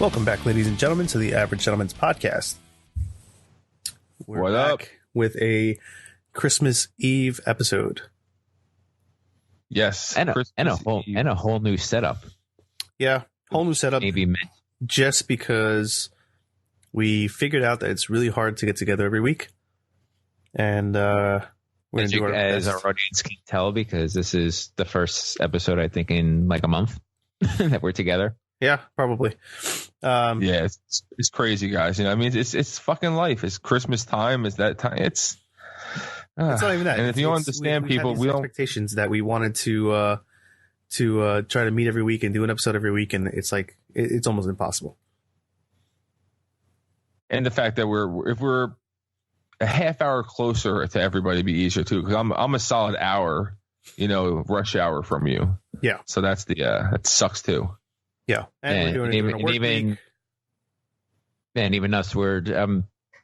Welcome back, ladies and gentlemen, to the Average Gentleman's Podcast. We're back with a Christmas Eve episode. Yes, and a whole new setup. Yeah, whole new setup. Maybe just because we figured out that it's really hard to get together every week, and we're going to do our best. As our audience can tell, because this is the first episode, I think, in like a month that we're together. Yeah, probably. Yeah, it's crazy, guys. You know, I mean, it's fucking life. It's Christmas time. It's that time. It's not even that. And if you don't understand, people, we don't expectations that we wanted to try to meet every week and do an episode every week, and it's like it's almost impossible. And the fact that if we're a half hour closer to everybody, be easier too. Because I'm a solid hour, rush hour from you. Yeah. So that's that sucks too. Yeah, and we're doing it even us, we're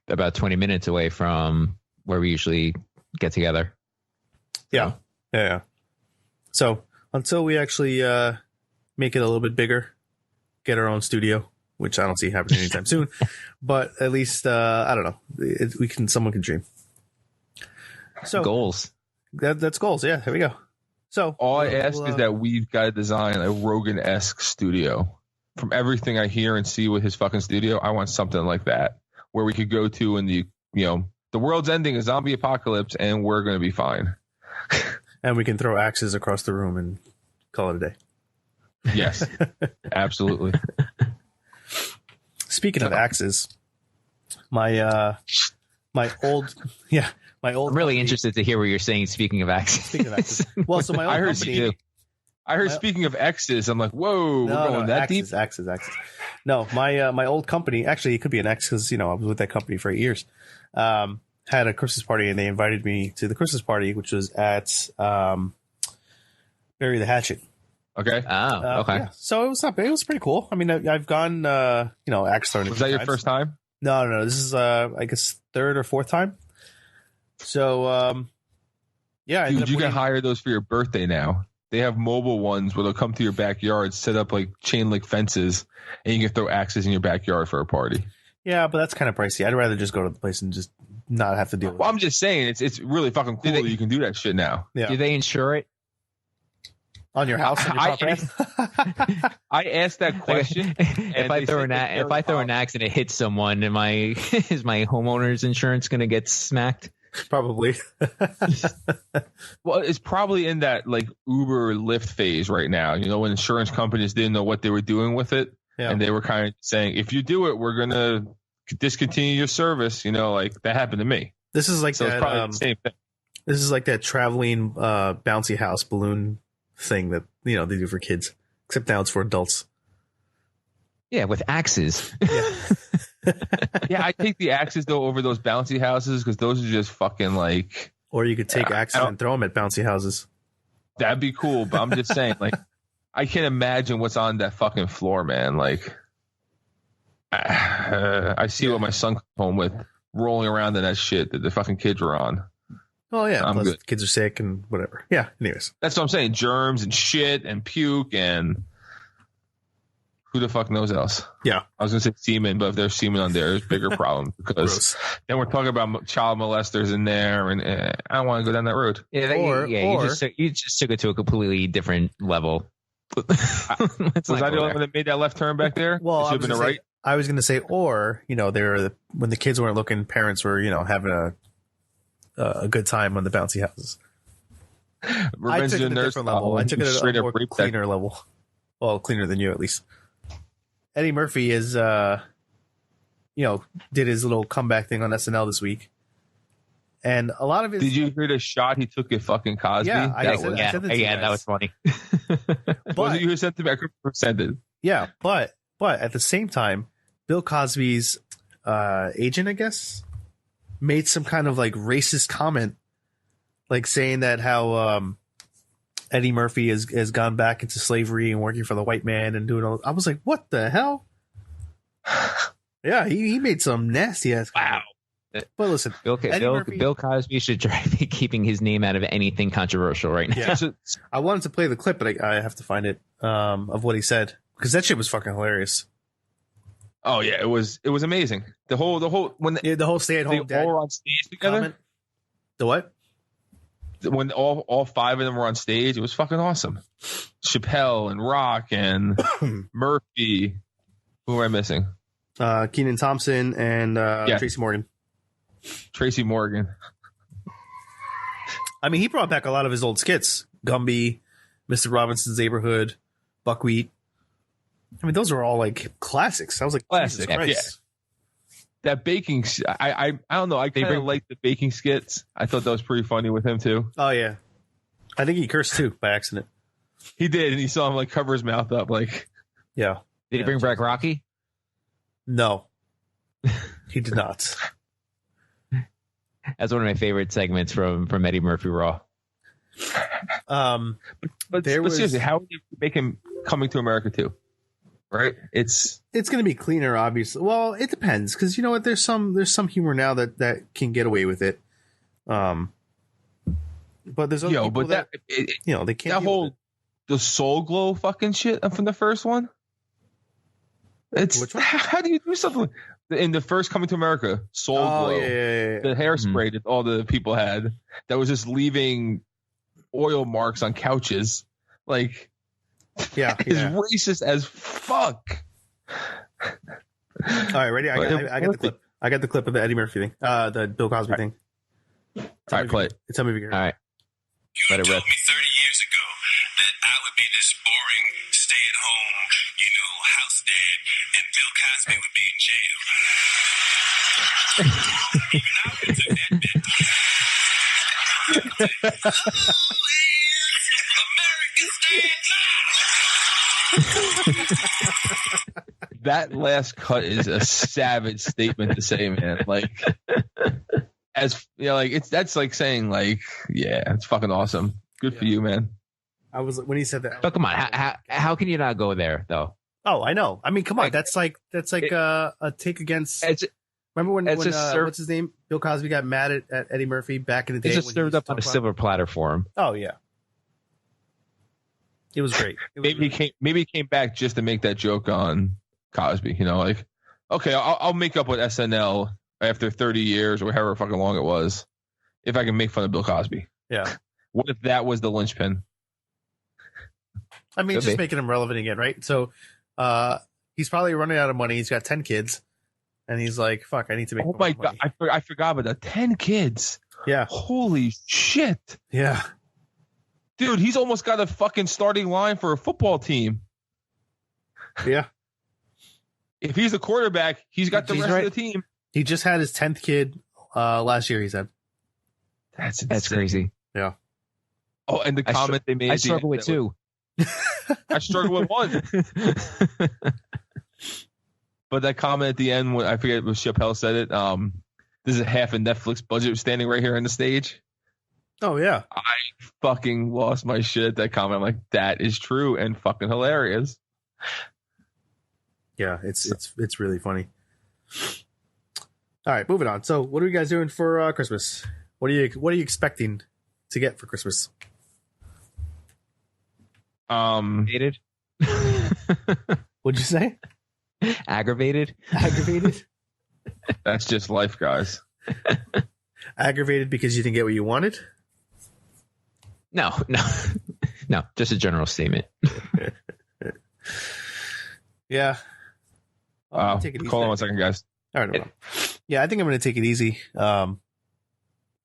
about 20 minutes away from where we usually get together. Yeah. So until we actually make it a little bit bigger, get our own studio, which I don't see happening anytime soon, but at least I don't know, someone can dream. So goals. That's goals. Yeah, here we go. So all I ask is that we've got to design a Rogan-esque studio. From everything I hear and see with his fucking studio, I want something like that where we could go to in the world's ending, a zombie apocalypse, and we're going to be fine. And we can throw axes across the room and call it a day. Yes, absolutely. Speaking of axes, my old I'm really interested to hear what you're saying. Speaking of axes. Well, so my old company. I heard speaking of X's, I'm like, whoa, we're going that deep? Axes. No, my old company, actually, it could be an X because, I was with that company for 8 years, had a Christmas party, and they invited me to the Christmas party, which was at Bury the Hatchet. Okay. Oh, okay. Yeah. So it was not bad. It was pretty cool. I mean, I've gone, axe throwing. Was that your first time? No. This is, I guess, third or fourth time. So, yeah. Dude, you can hire those for your birthday now. They have mobile ones where they'll come to your backyard, set up like chain link fences, and you can throw axes in your backyard for a party. Yeah, but that's kind of pricey. I'd rather just go to the place and just not have to deal with it. Well, I'm just saying, it's really fucking cool that you can do that shit now. Yeah. Do they insure it? On your house? On your property? I asked that question. If I throw an axe and it hits someone, is my homeowner's insurance going to get smacked? Probably. Well, it's probably in that like Uber Lyft phase right now. When insurance companies didn't know what they were doing with it, and they were kind of saying, if you do it, we're gonna discontinue your service. Like that happened to me. This is like that. The same thing. This is like that traveling bouncy house balloon thing that they do for kids, except now it's for adults. Yeah, with axes. Yeah. Yeah, I take the axes though over those bouncy houses because those are just fucking like. Or you could take axes and throw them at bouncy houses. That'd be cool, but I'm just saying, like, I can't imagine what's on that fucking floor, man. Like, I see what my son comes home with, rolling around in that shit that the fucking kids were on. Oh yeah, I'm good. Kids are sick and whatever. Yeah. Anyways, that's what I'm saying. Germs and shit and puke and. Who the fuck knows else? Yeah. I was going to say semen, but if there's semen on there, there's bigger problem because then we're talking about child molesters in there, and I don't want to go down that road. You just took it to a completely different level. Was I the only one that made that left turn back there? Well, I was going to say, when the kids weren't looking, parents were, having a good time on the bouncy houses. I took it a different level. I took it at a more cleaner level. Well, cleaner than you, at least. Eddie Murphy is, did his little comeback thing on SNL this week. And a lot of his... Did you hear the shot he took at fucking Cosby? Yeah, that was funny. Was it you who sent it? I couldn't send it. Yeah, but at the same time, Bill Cosby's agent, I guess, made some kind of like racist comment like saying that how Eddie Murphy has gone back into slavery and working for the white man and doing all. I was like, what the hell? Yeah, he made some nasty ass. Wow. But listen, Bill Cosby should try keeping his name out of anything controversial right now. Yeah. I wanted to play the clip, but I have to find it of what he said because that shit was fucking hilarious. Oh yeah, it was amazing. The whole the whole stay at home dad all on stage together. Comment. The what? When all five of them were on stage, it was fucking awesome. Chappelle and Rock and Murphy. Who am I missing? Kenan Thompson and Tracy Morgan. Tracy Morgan. I mean, he brought back a lot of his old skits. Gumby, Mr. Robinson's Neighborhood, Buckwheat. I mean, those are all like classics. I was like, classic. Yeah. That baking, I don't know. I kind of like the baking skits. I thought that was pretty funny with him too. Oh yeah, I think he cursed too by accident. He did, and you saw him like cover his mouth up, like. Yeah. Did he bring back Rocky? No, he did not. That's one of my favorite segments from Eddie Murphy Raw. But seriously, how would you make him Coming to America too? Right? It's going to be cleaner, obviously. Well, it depends because you know what? There's some humor now that can get away with it. But there's other people that they can't. That whole the Soul Glow fucking shit from the first one. It's how do you do something in the first Coming to America? Soul Glow, the hairspray that all the people had that was just leaving oil marks on couches, like. Yeah, it's racist as fuck. All right, ready? I got the clip. I got the clip of the Eddie Murphy thing, the Bill Cosby thing. All right, play it. Tell me if you can hear. All right. You told me 30 years ago that I would be this boring, stay-at-home, house dad, and Bill Cosby would be in jail. Even I would have took that bit. America's dad now. That last cut is a savage statement to say, man. Like, that's like saying, like, yeah, it's fucking awesome. Good for you, man. I was when he said that. But come on, how can you not go there though? Oh, I know. I mean, come on, that's like a take against. Remember when what's his name? Bill Cosby got mad at Eddie Murphy back in the day. It's just served up on a silver platter for him. Oh yeah. It was great. Maybe he came back just to make that joke on Cosby. Like, okay, I'll make up with SNL after 30 years or however fucking long it was, if I can make fun of Bill Cosby. Yeah. What if that was the linchpin? I mean, just making him relevant again, right? So, he's probably running out of money. He's got 10 kids, and he's like, "Fuck, I need to make." Oh my god, I forgot about that. 10 kids. Yeah. Holy shit. Yeah. Dude, he's almost got a fucking starting line for a football team. Yeah. If he's the quarterback, he's got the rest of the team. He just had his 10th kid last year, he said. That's crazy. Yeah. Oh, and the comment they made. I struggle with two. I struggle with one. But that comment at the end, when I forget what Chappelle said it, this is half a Netflix budget standing right here on the stage. Oh, yeah. I fucking lost my shit at that comment. I'm like, that is true and fucking hilarious. Yeah, it's really funny. All right, moving on. So, what are you guys doing for Christmas? What are you expecting to get for Christmas? Aggravated. What'd you say? Aggravated. That's just life, guys. Aggravated because you didn't get what you wanted? No. Just a general statement. Yeah. Hold on 1 second, guys. All right. Yeah, I think I'm going to take it easy. I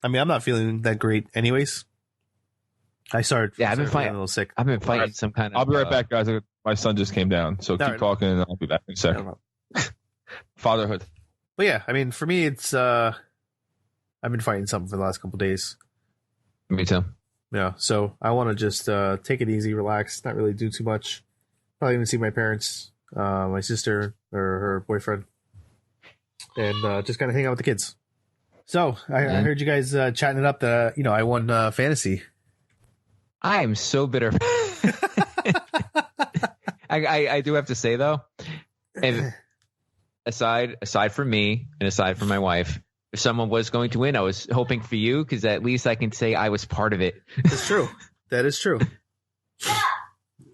mean, I'm not feeling that great, anyways. I've been fighting a little sick. I've been fighting some kind of. I'll be right back, guys. My son just came down, so keep talking, and I'll be back in a second. Fatherhood. But yeah, I mean, for me, it's I've been fighting something for the last couple of days. Me too. Yeah, so I want to just take it easy, relax, not really do too much. Probably even see my parents, my sister or her boyfriend, and just kind of hang out with the kids. So I heard you guys chatting it up that I won fantasy. I am so bitter. I do have to say though, aside from me and aside from my wife, if someone was going to win, I was hoping for you because at least I can say I was part of it. That's true. That is true.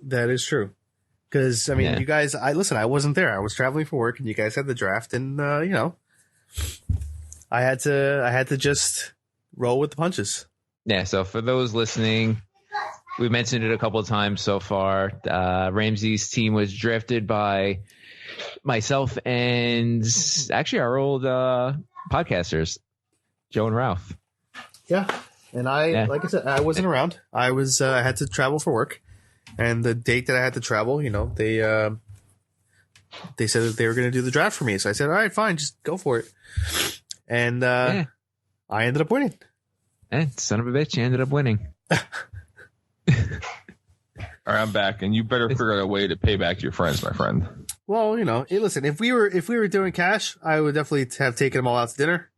That is true. Because you guys, I wasn't there. I was traveling for work, and you guys had the draft, and I had to just roll with the punches. Yeah. So for those listening, we mentioned it a couple of times so far. Ramsey's team was drafted by myself and actually our old podcasters, Joe and Ralph. Yeah. And like I said, I wasn't around. I had to travel for work. And the date that I had to travel, they said that they were going to do the draft for me. So I said, all right, fine, just go for it. And I ended up winning. Son of a bitch, you ended up winning. All right, I'm back, and you better figure out a way to pay back your friends, my friend. Well, listen, if we were doing cash, I would definitely have taken them all out to dinner.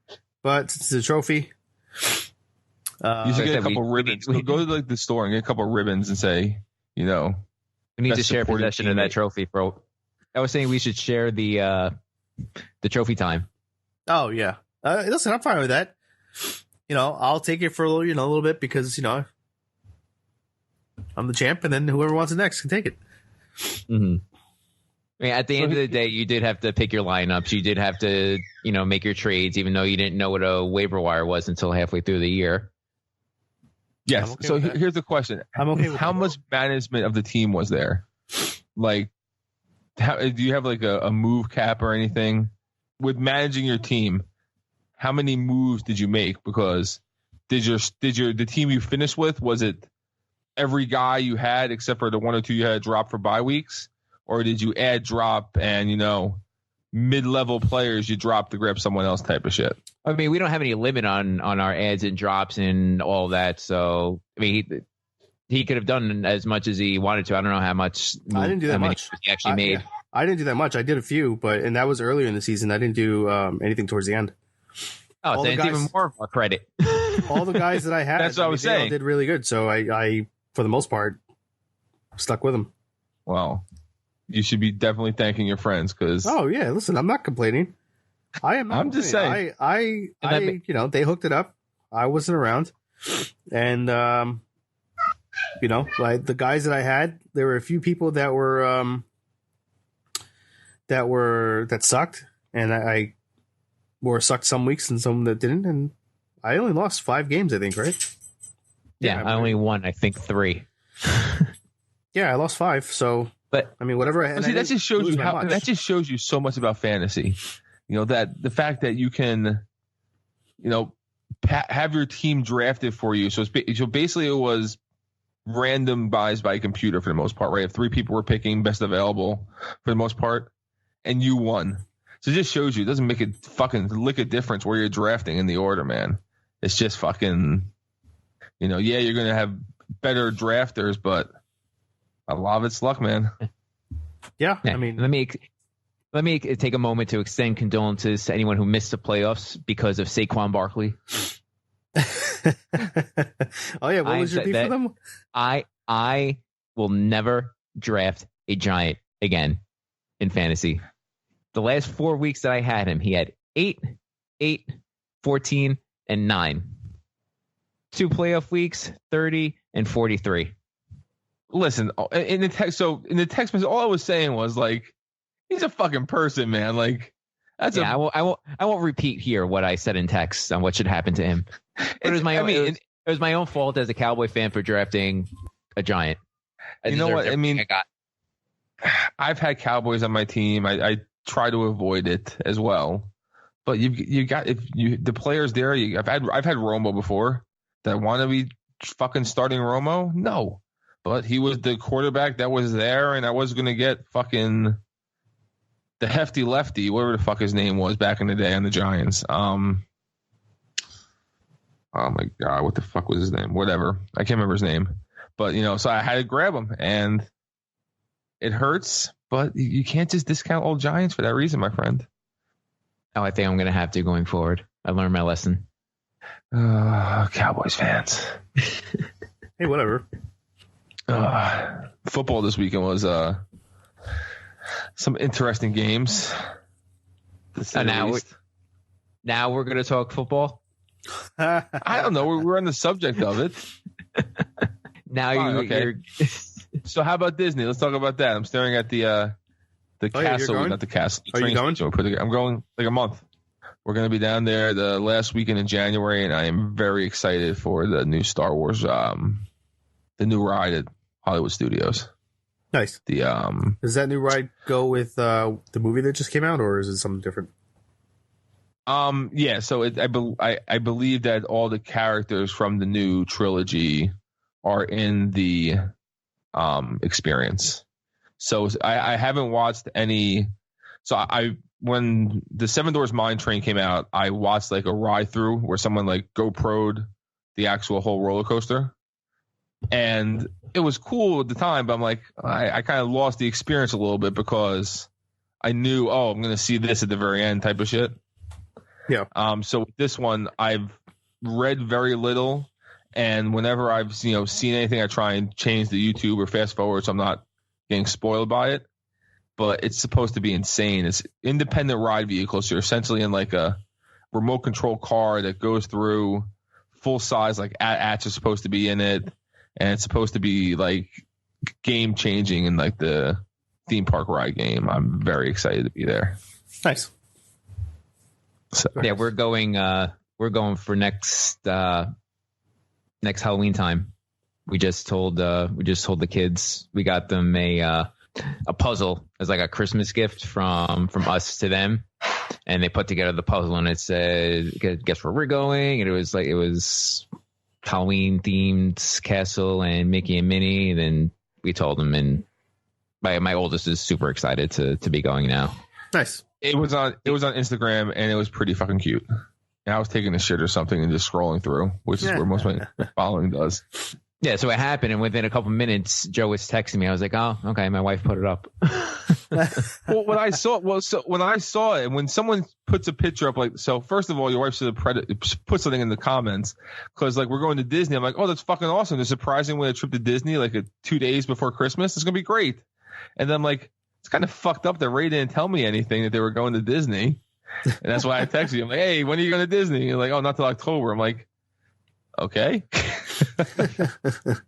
But since it's a trophy, you should get a couple ribbons. Go to the store and get a couple ribbons and say, we need to share possession of that trophy, bro. I was saying we should share the trophy time. Oh yeah, listen, I'm fine with that. I'll take it for a little bit because I'm the champ, and then whoever wants it next can take it. Mm-hmm. At the end of the day, you did have to pick your lineups. You did have to, make your trades, even though you didn't know what a waiver wire was until halfway through the year. Yes. Okay, so here's the question: how much management of the team was there? Like, do you have like a move cap or anything with managing your team? How many moves did you make? Because the team you finished with, was it every guy you had except for the one or two you had dropped for bye weeks, or did you add drop and mid-level players you drop to grab someone else type of shit? We don't have any limit on our adds and drops and all that. So he could have done as much as he wanted to. I don't know how much. I didn't do that much. He actually made. Yeah. I didn't do that much. I did a few, and that was earlier in the season. I didn't do anything towards the end. Oh, so it's even more of a credit. All the guys that I had, that's what I was saying, did really good. So I, for the most part, stuck with them. Well, you should be definitely thanking your friends because. Oh yeah, listen, I'm not complaining. I am. I'm just saying. I they hooked it up. I wasn't around, and like the guys that I had, there were a few people that sucked, and I sucked some weeks and some that didn't, and I only lost 5 games, I think, right? Yeah, I only won, I think, 3. Yeah, I lost 5. So, but whatever. That just shows you that just shows you so much about fantasy. That the fact that you can, have your team drafted for you. So basically, it was random buys by computer for the most part, right? If 3 people were picking best available for the most part, and you won. So it just shows you it doesn't make a fucking lick of difference where you're drafting in the order, man. It's just fucking, yeah, you're gonna have better drafters, but a lot of it's luck, man. Yeah, let me take a moment to extend condolences to anyone who missed the playoffs because of Saquon Barkley. Oh yeah, what was your beef for them? I will never draft a Giant again in fantasy. The last 4 weeks that I had him, he had 8, 14, and 9. 2 playoff weeks, 30 and 43. Listen, in the text message, all I was saying was like, he's a fucking person, man. Like, that's I won't repeat here what I said in text on what should happen to him. It was my own fault as a Cowboy fan for drafting a Giant. You know what? I've had Cowboys on my team. I try to avoid it as well. But you got the players there. I've had Romo before. That want to be fucking starting Romo? No, but he was the quarterback that was there, and I was gonna get fucking the hefty lefty, whatever the fuck his name was back in the day on the Giants. Oh my god, what the fuck was his name? Whatever, I can't remember his name. But so I had to grab him, and it hurts. But you can't just discount old Giants for that reason, my friend. Oh, I think I'm going to have to going forward. I learned my lesson. Cowboys fans. Hey, whatever. Football this weekend was some interesting games. Now we're going to talk football. I don't know. We're on the subject of it. You're So how about Disney? Let's talk about that. I'm staring at the castle, not the castle. Are you going? I'm going like a month. We're going to be down there the last weekend in January, and I am very excited for the new Star Wars, the new ride at Hollywood Studios. Nice. Does that new ride go with the movie that just came out, or is it something different? Yeah. So I believe that all the characters from the new trilogy are in the experience. So I haven't watched any. So when the Seven Doors Mine Train came out, I watched like a ride through where someone like GoPro'd the actual whole roller coaster. And it was cool at the time, but I'm like, I kind of lost the experience a little bit because I knew, I'm going to see this at the very end type of shit. Yeah. So with this one, I've read very little, and whenever I've seen anything, I try and change the YouTube or fast forward so I'm not getting spoiled by it. But it's supposed to be insane. It's independent ride vehicles. So you're essentially in like a remote control car that goes through full size, like AT-ATs are supposed to be in it. And it's supposed to be like game changing in like the theme park ride game. I'm very excited to be there. Nice. So, yeah, we're going for next Halloween time. We just told the kids, we got them a puzzle as like a Christmas gift from us to them, and they put together the puzzle, and it said, guess where we're going, and it was Halloween themed castle and Mickey and Minnie. And then we told them, and my oldest is super excited to be going now. Nice. It was on Instagram, and it was pretty fucking cute. And I was taking a shit or something and just scrolling through, which is where most of my following does. Yeah, so it happened, and within a couple minutes, Joe was texting me. I was like, "Oh, okay, my wife put it up." Well, when I saw it, when someone puts a picture up, like, so first of all, your wife should have put something in the comments, because like we're going to Disney. I'm like, oh, that's fucking awesome. They're surprising with a trip to Disney like 2 days before Christmas. It's gonna be great. And then I'm like, it's kind of fucked up that Ray didn't tell me anything that they were going to Disney, and that's why I texted you. I'm like, hey, when are you going to Disney? You're like, oh, not till October. I'm like, okay.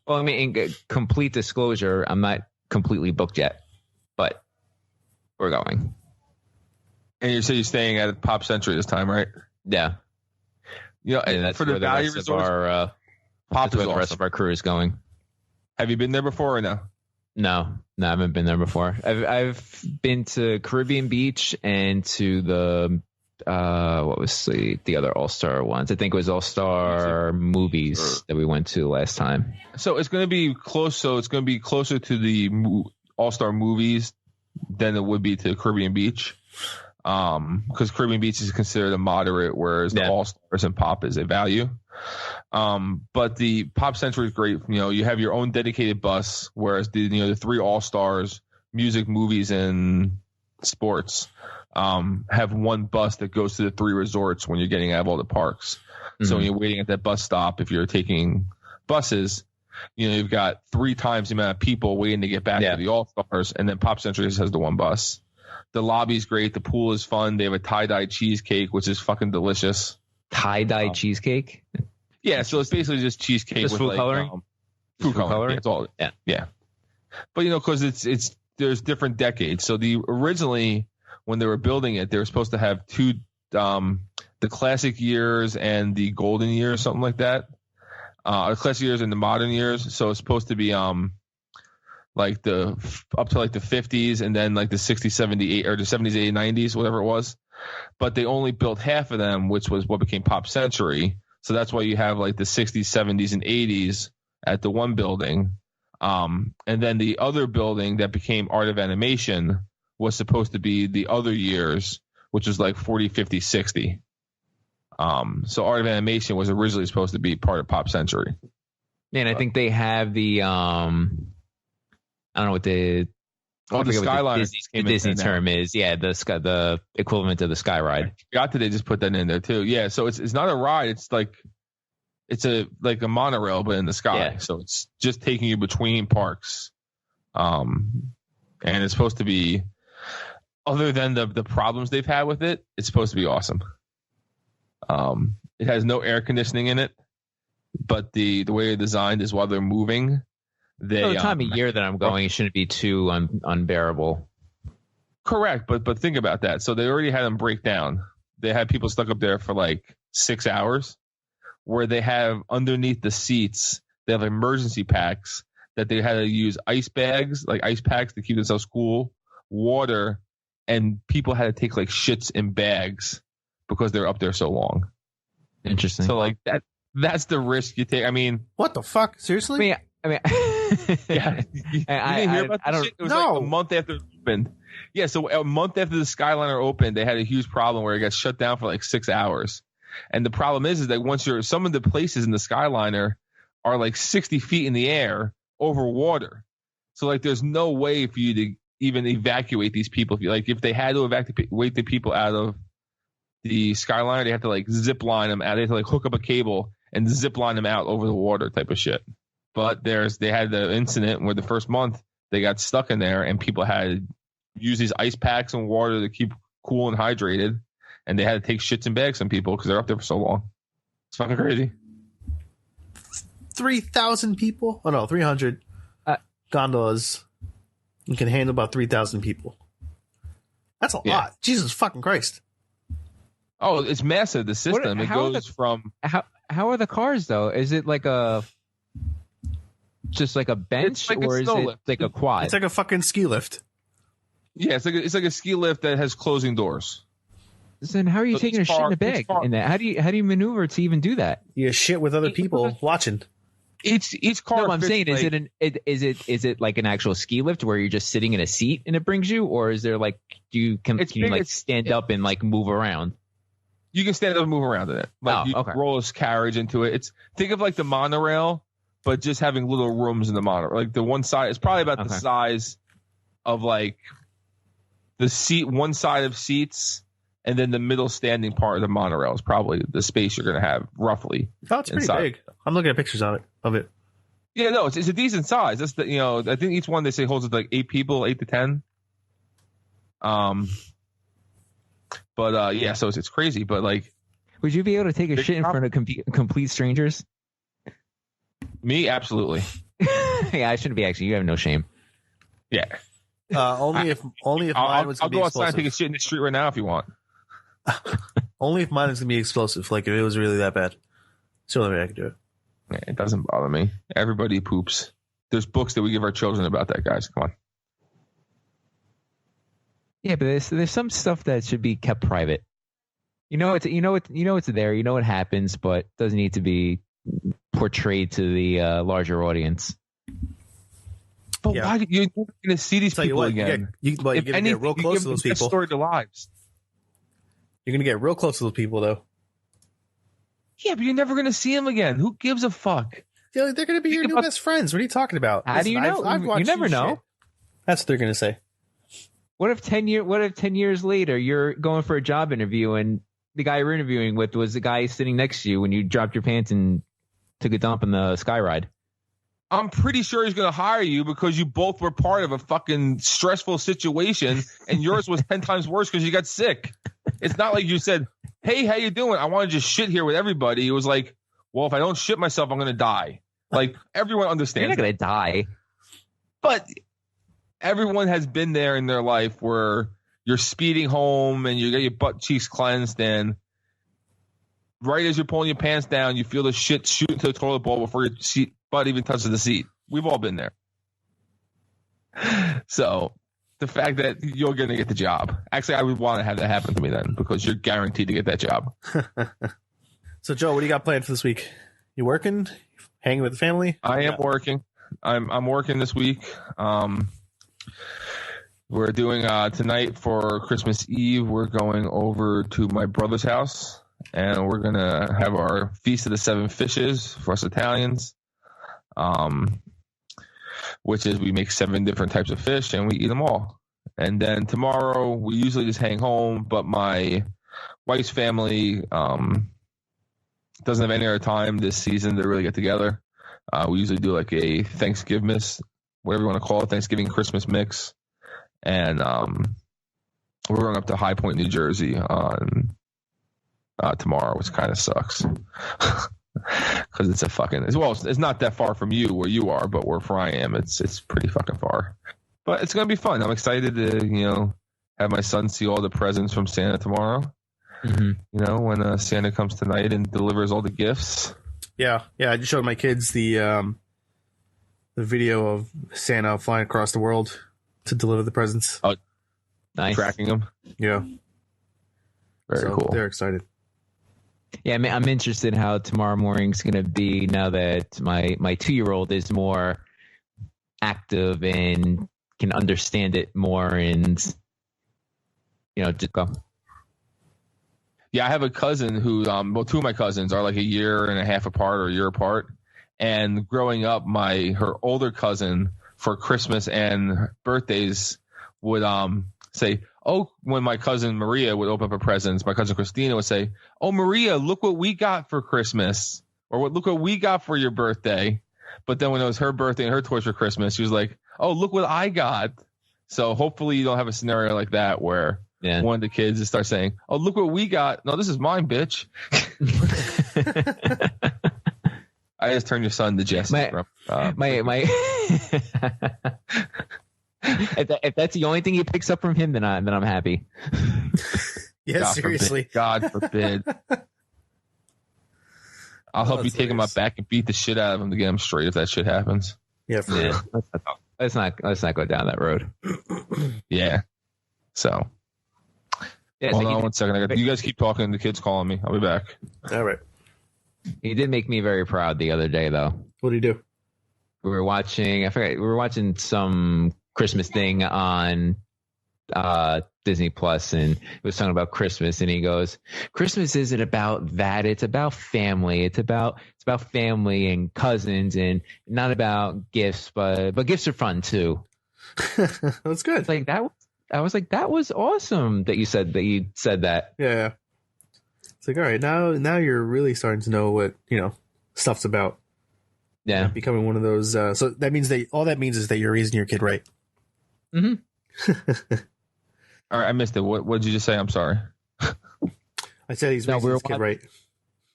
Well, I mean, in complete disclosure, I'm not completely booked yet, but we're going. And you say you're staying at Pop Century this time, right? Yeah. And that's for the value resort. Pop is where the rest of our crew is going. Have you been there before or no? No, I haven't been there before. I've been to Caribbean Beach and to the what was the other All-Star ones? I think it was All-Star Movies that we went to last time. So it's going to be close. So it's going to be closer to the All-Star Movies than it would be to Caribbean Beach, because Caribbean Beach is considered a moderate, whereas the All-Stars and Pop is a value. But the Pop Century is great. You have your own dedicated bus, whereas the three All-Stars, music, movies, and sports, have one bus that goes to the three resorts when you're getting out of all the parks. Mm-hmm. So when you're waiting at that bus stop, if you're taking buses, you've got 3 times the amount of people waiting to get back to the All-Stars, and then Pop Century just has the one bus. The lobby's great. The pool is fun. They have a tie-dye cheesecake, which is fucking delicious. Tie-dye cheesecake? Yeah, so it's basically just cheesecake just with food coloring. Food coloring. Yeah, it's all. Yeah. But because it's there's different decades. So originally when they were building it, they were supposed to have 2, the classic years and the golden years, something like that. The classic years and the modern years. So it's supposed to be like up to like the 50s, and then like the 60s, 70s, or the 70s, 80s, 90s, whatever it was. But they only built half of them, which was what became Pop Century. So that's why you have like the 60s, 70s, and 80s at the one building. And then the other building that became Art of Animation was supposed to be the other years, which was like 40, 50, 60. So Art of Animation was originally supposed to be part of Pop Century. Yeah, and I think they have the I don't know what the Oh, the Skyliner. The Disney term is, the equivalent of the Sky Ride. Got to, they just put that in there too. Yeah, so it's not a ride. It's a monorail, but in the sky. Yeah. So it's just taking you between parks. And it's supposed to be, other than the problems they've had with it, it's supposed to be awesome. It has no air conditioning in it, but the way it's designed is while they're moving, the time of year that I'm going, it shouldn't be too unbearable. Correct, but think about that. So they already had them break down. They had people stuck up there for like 6 hours, where they have underneath the seats, they have emergency packs that they had to use ice bags, like ice packs to keep themselves cool, water, and people had to take like shits in bags because they're up there so long. Interesting. So like that's the risk you take. I mean, what the fuck? Seriously? I mean, yeah. You didn't hear about this shit? It was like a month after it opened. Yeah, so a month after the Skyliner opened, they had a huge problem where it got shut down for like 6 hours. And the problem is that once some of the places in the Skyliner are like 60 feet in the air over water. So like there's no way for you to even evacuate these people. If they had to evacuate the people out of the Skyliner, they have to like zip line them out. They have to like hook up a cable and zip line them out over the water type of shit. But they had the incident where the first month they got stuck in there and people had to use these ice packs and water to keep cool and hydrated. And they had to take shits in bags, some people, because they're up there for so long. It's fucking crazy. 3,000 people? Oh, no, 300 gondolas. You can handle about 3,000 people. That's a lot. Jesus fucking Christ. Oh, it's massive, the system. It goes from... How are the cars, though? Is it like just like a bench, or is it like a quad? It's like a fucking ski lift. Yeah, it's like a ski lift that has closing doors. Then how are you taking a shit in a bag in that? How do you maneuver to even do that? You shit with other people watching. Each car. No, I'm saying, is it like an actual ski lift where you're just sitting in a seat and it brings you, or is there like can you stand up and like move around? You can stand up and move around in it. Like you roll a carriage into it. Think of like the monorail, but just having little rooms in the monorail. Like the one side, it's probably about the size of like the seat, one side of seats. And then the middle standing part of the monorail is probably the space you're going to have, roughly. Oh, it's pretty big. I'm looking at pictures of it. Yeah, no, it's a decent size. That's I think each one they say holds like 8 people, 8 to 10. But yeah, so it's crazy. But like, would you be able to take a shit in front of complete strangers? Me, absolutely. Yeah, I shouldn't be actually. You have no shame. Yeah. Only if mine was. I'll go outside and take a shit in the street right now if you want. Only if mine is gonna be explosive. Like if it was really that bad, it's the only way I could do it. Yeah, it doesn't bother me. Everybody poops. There's books that we give our children about that, guys. Come on. Yeah, but there's some stuff that should be kept private. It's there. You know it happens, but doesn't need to be portrayed to the larger audience. But why you're never going to see these people again? You're going to get real close to those people. Story to lives. You're going to get real close to those people, though. Yeah, but you're never going to see them again. Who gives a fuck? They're going to be your new best friends. What are you talking about? How do you know? You never know. Shit. That's what they're going to say. What if 10 years later you're going for a job interview and the guy you're interviewing with was the guy sitting next to you when you dropped your pants and took a dump in the Sky Ride? I'm pretty sure he's going to hire you because you both were part of a fucking stressful situation and yours was 10 times worse because you got sick. It's not like you said, hey, how you doing? I want to just shit here with everybody. It was like, well, if I don't shit myself, I'm going to die. Like, everyone understands. You're not going to die. But everyone has been there in their life where you're speeding home and you get your butt cheeks cleansed and right as you're pulling your pants down, you feel the shit shoot into the toilet bowl before your butt even touches the seat. We've all been there. So the fact that you're going to get the job. Actually, I would want to have that happen to me then because you're guaranteed to get that job. So, Joe, what do you got planned for this week? You working? Hanging with the family? I am working. I'm working this week. We're doing tonight for Christmas Eve. We're going over to my brother's house, and we're gonna have our Feast of the Seven Fishes for us Italians. which is we make 7 different types of fish and we eat them all. And then tomorrow we usually just hang home, but my wife's family doesn't have any other time this season to really get together. We usually do like a Thanksgiving, whatever you want to call it, Thanksgiving Christmas mix. And we're going up to High Point, New Jersey on tomorrow, which kind of sucks. Because it's it's not that far from you where you are, but where I am, it's pretty fucking far. But it's going to be fun. I'm excited to, have my son see all the presents from Santa tomorrow. Mm-hmm. When Santa comes tonight and delivers all the gifts. Yeah. I just showed my kids the video of Santa flying across the world to deliver the presents. Oh, nice. Tracking them. Yeah. Very cool. They're excited. Yeah, I'm interested how tomorrow morning's going to be now that my 2-year-old is more active and can understand it more and, just go. Yeah, I have a cousin who, 2 of my cousins are like a year and a half apart or a year apart. And growing up, her older cousin for Christmas and birthdays would say, oh, when my cousin Maria would open up her presents, my cousin Christina would say, oh, Maria, look what we got for Christmas, or look what we got for your birthday. But then when it was her birthday and her toys for Christmas, she was like, oh, look what I got. So hopefully you don't have a scenario like that where one of the kids just starts saying, oh, look what we got. No, this is mine, bitch. I just turned your son to Jesse. If that's the only thing he picks up from him, then I'm happy. Yeah, God seriously. Forbid. God forbid. I'll help you take him up back and beat the shit out of him to get him straight if that shit happens. Yeah, for real. Let's not go down that road. Yeah. So. Yeah, hold on 1 second. You guys keep talking. The kid's calling me. I'll be back. All right. He did make me very proud the other day, though. What did he do? We were watching some Christmas thing on Disney Plus, and it was talking about Christmas, and he goes, Christmas isn't about that, it's about family. It's about family and cousins, and not about gifts, but gifts are fun too. That's good. It's like that. I was like, that was awesome that you said that. Yeah. It's like, all right, now you're really starting to know what stuff's about. Yeah, becoming one of those. So that means all that means is that you're raising your kid right. Mm-hmm. All right, I missed it. What did you just say? I'm sorry. I said he's raising his kid right.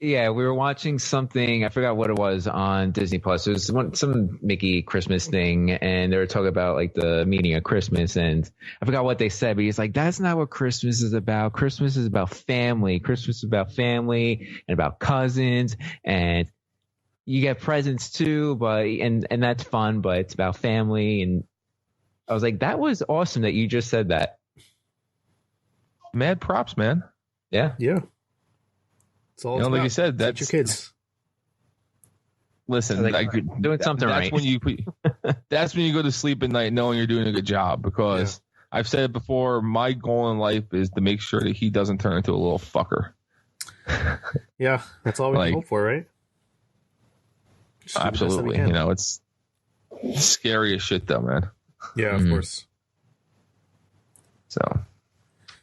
Yeah, we were watching something. I forgot what it was on Disney Plus. It was some Mickey Christmas thing, and they were talking about like the meaning of Christmas. And I forgot what they said, but he's like, "That's not what Christmas is about. Christmas is about family. Christmas is about family and about cousins, and you get presents too, but and that's fun. But it's about family." And I was like, "That was awesome that you just said that." Mad props, man. Yeah. It's all like you said, that's your kids. Listen, doing something that's right. That's when you go to sleep at night knowing you're doing a good job, because I've said it before, my goal in life is to make sure that he doesn't turn into a little fucker. Yeah, that's all we can hope for, right? Absolutely. It's scary as shit though, man. Yeah, of course. So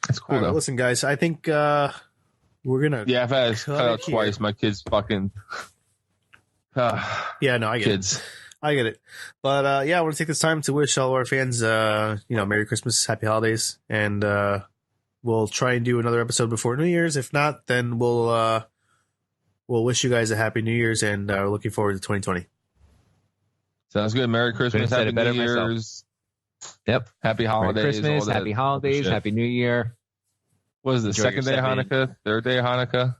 that's cool though. Listen, guys, I think we're gonna I've had it cut out twice. My kids fucking yeah, no, I get it. I get it. But I want to take this time to wish all of our fans Merry Christmas, Happy Holidays, and we'll try and do another episode before New Year's. If not, then we'll wish you guys a Happy New Year's, and we're looking forward to 2020. Sounds good. Merry Christmas, Happy New Year's. Yep. Happy Holidays. Merry Christmas, Happy Holidays, Happy New Year. What is the second day of Hanukkah? Third day of Hanukkah?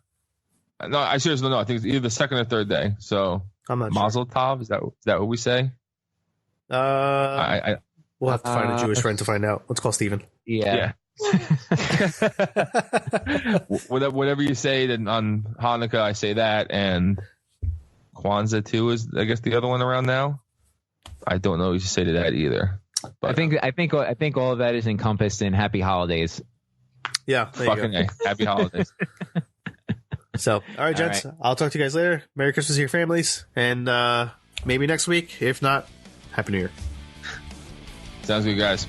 No, I seriously don't know. I think it's either the second or third day. So I'm not Mazel Tov. Is that what we say? We'll have to find a Jewish friend to find out. Let's call Steven. Yeah. Whatever you say, then on Hanukkah I say that, and Kwanzaa too is I guess the other one around now. I don't know what you say to that either. But I think all of that is encompassed in Happy Holidays. Yeah, fucking A. Happy Holidays. So, all right, gents. All right. I'll talk to you guys later. Merry Christmas to your families, and maybe next week. If not, Happy New Year. Sounds good, guys.